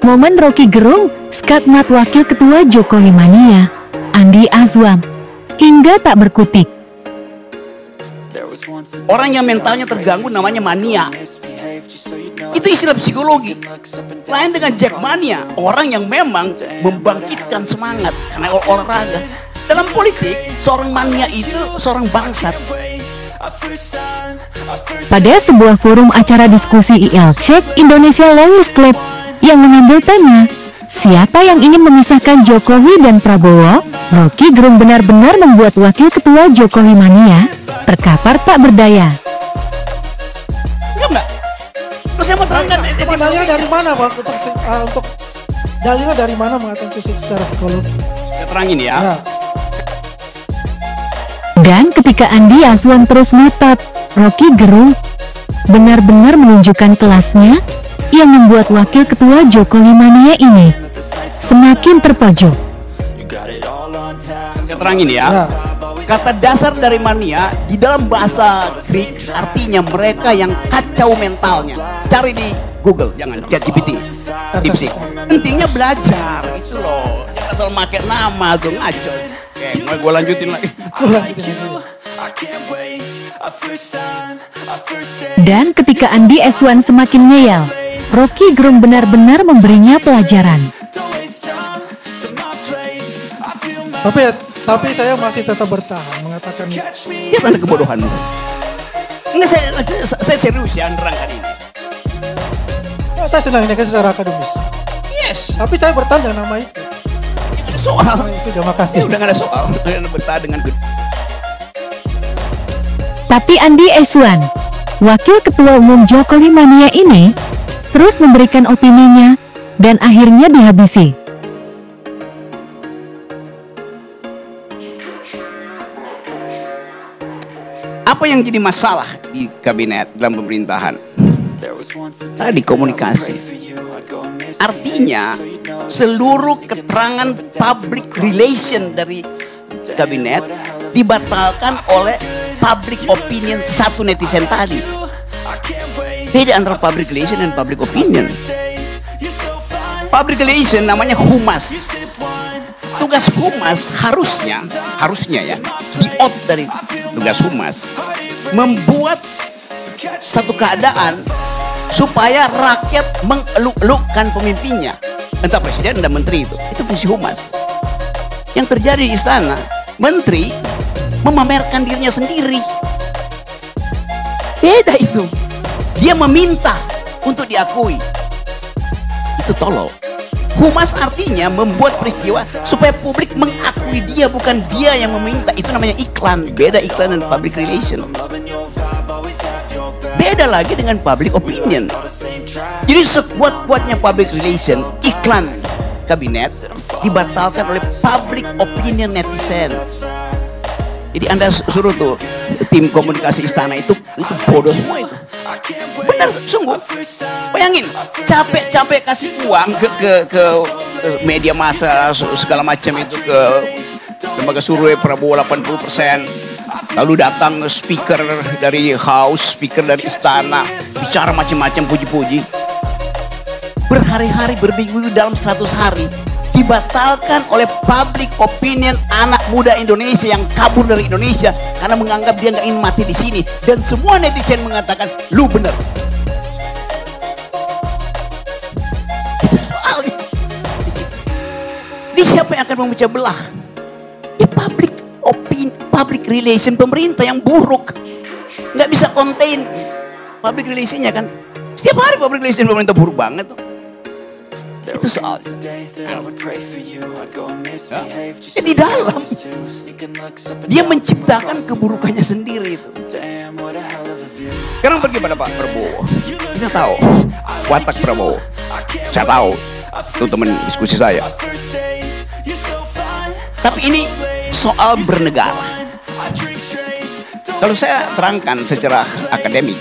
Momen Rocky Gerung, skakmat Wakil Ketua Jokowi Mania, Andi Azwam, hingga tak berkutik. Orang yang mentalnya terganggu namanya mania. Itu istilah psikologi. Lain dengan Jackmania, orang yang memang membangkitkan semangat karena olahraga. Dalam politik, seorang mania itu seorang bangsat. Pada sebuah forum acara diskusi ILC Indonesia Lawyers Club yang mengambil tema siapa yang ingin memisahkan Jokowi dan Prabowo, Rocky Gerung benar-benar membuat Wakil Ketua Jokowi Mania terkapar tak berdaya. Enggak. Terus saya mau terangkan dalilnya dari mana Pak untuk dalilnya dari mana mengatakan itu secara psikologi? Saya terangin ya. Dan ketika Andi Azwam terus ngotot, Rocky Gerung benar-benar menunjukkan kelasnya yang membuat Wakil Ketua Jokowi Mania ini semakin terpojok. Saya terangin ya. Kata dasar dari mania di dalam bahasa Greek artinya mereka yang kacau mentalnya. Cari di Google, jangan ChatGPT, DeepSeek. Intinya belajar itu loh. Jangan asal pakai nama tuh ngaco. Oke, mau gue lanjutin lagi. Dan ketika Andi Azwam semakin ngeyel, Rocky Gerung benar-benar memberinya pelajaran. Tapi saya masih tetap bertahan mengatakan Ya tanda kebodohanmu. Enggak, saya serius ya nerangkan ini. ya, saya senang ini kan secara akademis. Yes. Tapi saya bertahan dengan nama itu. Ada soal. Sudah makasih. Udah gak ada soal. Ada bertahan dengan Tapi Andi Azwam, Wakil Ketua Umum Jokowi Mania ini, terus memberikan opininya, dan akhirnya dihabisi. Apa yang jadi masalah di kabinet dalam pemerintahan? Tadi komunikasi. Artinya seluruh keterangan public relation dari kabinet dibatalkan oleh public opinion satu netizen tadi. Beda antara public relation dan public opinion. Public relation namanya humas. Tugas humas harusnya ya, di-out dari tugas humas membuat satu keadaan supaya rakyat mengeluk-elukkan pemimpinnya, entah presiden dan menteri. Itu fungsi humas. Yang terjadi di istana, menteri memamerkan dirinya sendiri. Beda itu. Dia meminta untuk diakui. Itu tolol. Humas artinya membuat peristiwa supaya publik mengakui dia, bukan dia yang meminta. Itu namanya iklan. Beda iklan dan public relation. Beda lagi dengan public opinion. Jadi sekuat-kuatnya public relation, iklan kabinet dibatalkan oleh public opinion netizen. Jadi Anda suruh tuh tim komunikasi istana itu bodoh semua itu. Benar, sungguh. Bayangin, capek-capek kasih uang ke media massa segala macam itu, ke lembaga survei Prabowo 80%. Lalu datang speaker dari House, speaker dari istana, bicara macam-macam puji-puji. Berhari-hari, berminggu dalam 100 hari dibatalkan oleh public opinion anak muda Indonesia yang kabur dari Indonesia karena menganggap dia nggak ingin mati di sini, dan semua netizen mengatakan lu bener. Itu soalnya. Di siapa yang akan memecah belah? Ya public opinion, public relation pemerintah yang buruk, nggak bisa contain public relationnya kan. Setiap hari public relation pemerintah buruk banget tuh. Itu soalnya. Ya, di dalam dia menciptakan keburukannya sendiri itu. Sekarang pergi pada Pak Prabowo. Kita tahu watak Prabowo. Saya tahu itu teman diskusi saya. Tapi ini soal bernegara. Kalau saya terangkan secara akademik,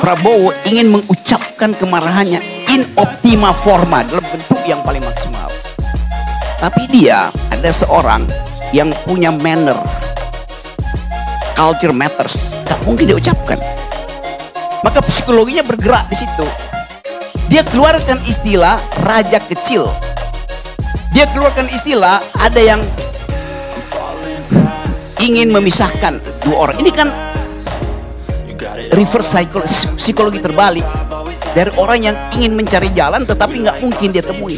Prabowo ingin mengucapkan kemarahannya in optima forma, dalam bentuk yang paling maksimal. Tapi dia ada seorang yang punya manner, culture matters, gak mungkin diucapkan. Maka psikologinya bergerak di situ. Dia keluarkan istilah raja kecil. Dia keluarkan istilah ada yang ingin memisahkan dua orang. Ini kan reverse psikologi terbalik dari orang yang ingin mencari jalan tetapi nggak mungkin dia temui.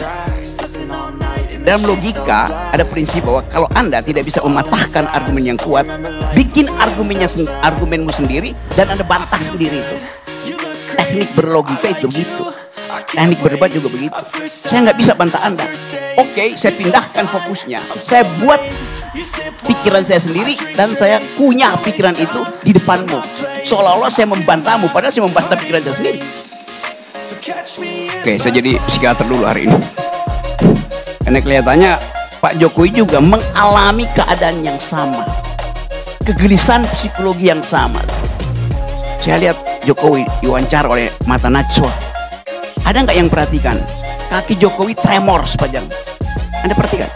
Dalam logika ada prinsip bahwa kalau Anda tidak bisa mematahkan argumen yang kuat, bikin argumenmu sendiri dan Anda bantah sendiri itu. Teknik berlogika itu begitu. Teknik berdebat juga begitu. Saya nggak bisa bantah Anda. Oke, saya pindahkan fokusnya. Saya buat pikiran saya sendiri dan saya kunyah pikiran itu di depanmu. Seolah-olah saya membantahmu, padahal saya membantah pikiran saya sendiri. Oke, saya jadi psikiater dulu hari ini. Karena kelihatannya Pak Jokowi juga mengalami keadaan yang sama. Kegelisahan psikologi yang sama. Saya lihat Jokowi diwawancara oleh Mata Najwa. Ada nggak yang perhatikan? Kaki Jokowi tremor sepanjang. Anda perhatikan?